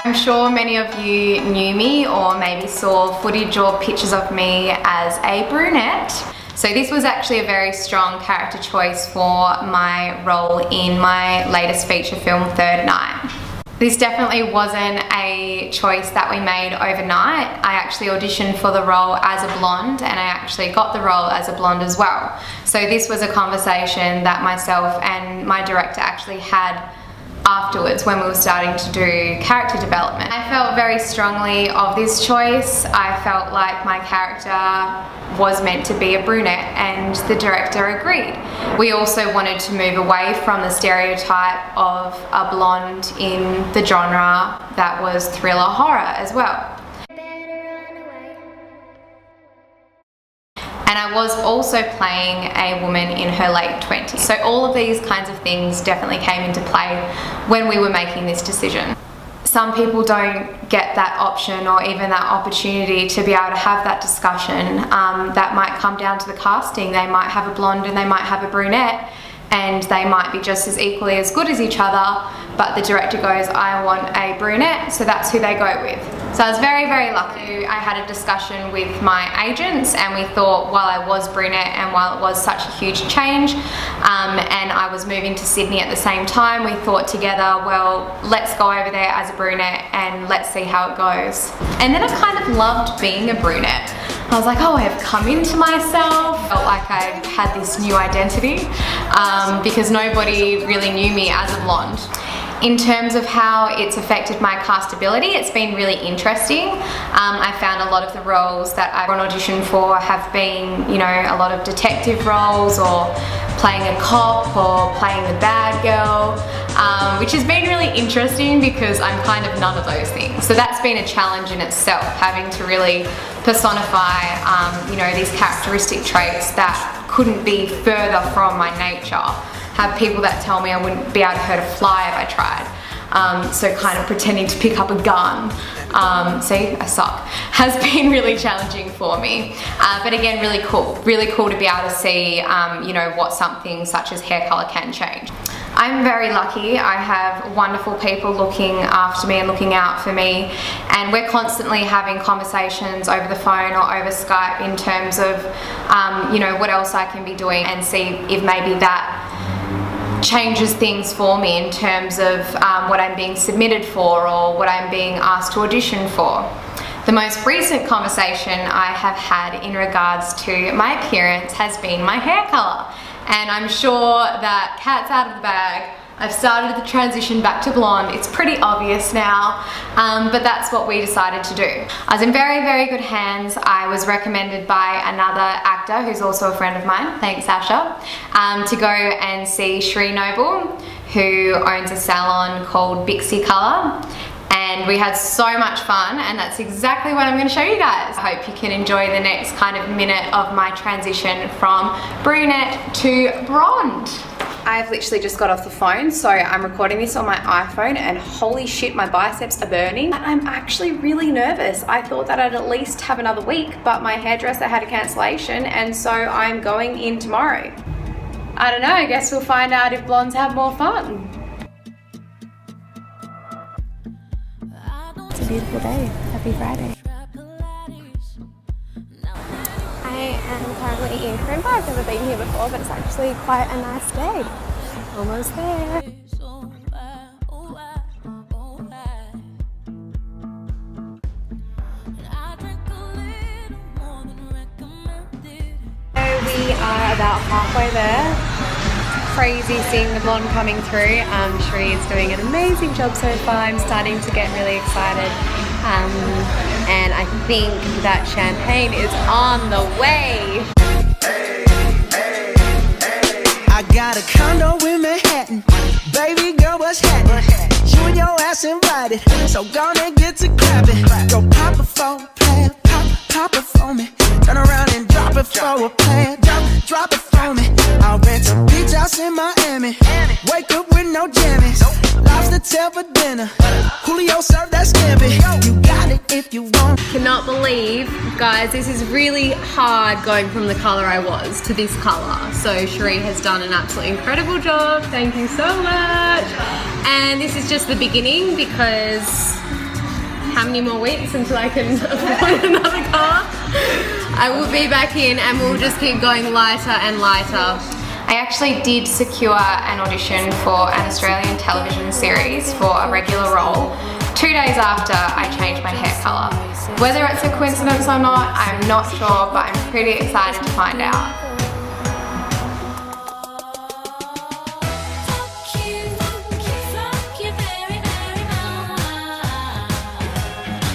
I'm sure many of you knew me or maybe saw footage or pictures of me as a brunette. So this was actually a very strong character choice for my role in my latest feature film, Third Night. This definitely wasn't a choice that we made overnight. I actually auditioned for the role as a blonde, and I actually got the role as a blonde as well. So this was a conversation that myself and my director actually had afterwards when we were starting to do character development. I felt very strongly of this choice. I felt like my character was meant to be a brunette, and the director agreed. We also wanted to move away from the stereotype of a blonde in the genre that was thriller horror as well. And I was also playing a woman in her late 20s. So all of these kinds of things definitely came into play when we were making this decision. Some people don't get that option or even that opportunity to be able to have that discussion. That might come down to the casting. They might have a blonde and they might have a brunette, and they might be just as equally as good as each other, but the director goes, I want a brunette, so that's who they go with. So I was very, very lucky. I had a discussion with my agents, and we thought, while I was brunette and while it was such a huge change, and I was moving to Sydney at the same time, we thought together, well, let's go over there as a brunette and let's see how it goes. And then I kind of loved being a brunette. I was like, oh, I've come into myself. Felt like I had this new identity because nobody really knew me as a blonde. In terms of how it's affected my castability, it's been really interesting. I found a lot of the roles that I've on audition for have been, you know, a lot of detective roles or playing a cop or playing the bad girl, which has been really interesting because I'm kind of none of those things. So that's been a challenge in itself, having to really personify, you know, these characteristic traits that couldn't be further from my nature. Have people that tell me I wouldn't be able to hurt a fly if I tried. So kind of pretending to pick up a gun, see, I suck, has been really challenging for me. But again, really cool to be able to see, you know, what something such as hair color can change. I'm very lucky. I have wonderful people looking after me and looking out for me, and we're constantly having conversations over the phone or over Skype in terms of, you know, what else I can be doing, and see if maybe that changes things for me in terms of what I'm being submitted for or what I'm being asked to audition for. The most recent conversation I have had in regards to my appearance has been my hair color. And I'm sure that cat's out of the bag. I've started the transition back to blonde. It's pretty obvious now, but that's what we decided to do. I was in very, very good hands. I was recommended by another actor who's also a friend of mine, thanks Sasha, to go and see Sri Noble, who owns a salon called Bixie Color. And we had so much fun, and that's exactly what I'm going to show you guys. I hope you can enjoy the next kind of minute of my transition from brunette to blonde. I've literally just got off the phone, so I'm recording this on my iPhone, and holy shit, my biceps are burning. I'm actually really nervous. I thought that I'd at least have another week, but my hairdresser had a cancellation, and so I'm going in tomorrow. I don't know, I guess we'll find out if blondes have more fun. It's a beautiful day. Happy Friday. I am currently in Crimper. I've never been here before, but it's actually quite a nice day. Almost there. We are about halfway there. Crazy seeing the blonde coming through. Shri is doing an amazing job so far. I'm starting to get really excited. And I think that champagne is on the way. I got a condo in Manhattan. Baby girl, what's happening? You and your ass invited, so gonna get to clapping. Go pop it for a plan, pop it for me. Turn around and drop it for a plan, drop it for me. I'll rent a beach house in Miami. Wake up with no jammies. Lobster tail for dinner. Julio served that scampi. You got it if you want. Cannot believe, guys, this is really hard going from the colour I was to this colour. So Shri has done an absolutely incredible job. Thank you so much. And this is just the beginning because how many more weeks until I can afford another car. I will be back in and we'll just keep going lighter and lighter. I actually did secure an audition for an Australian television series for a regular role 2 days after I changed my hair colour. Whether it's a coincidence or not, I'm not sure, but I'm pretty excited to find out.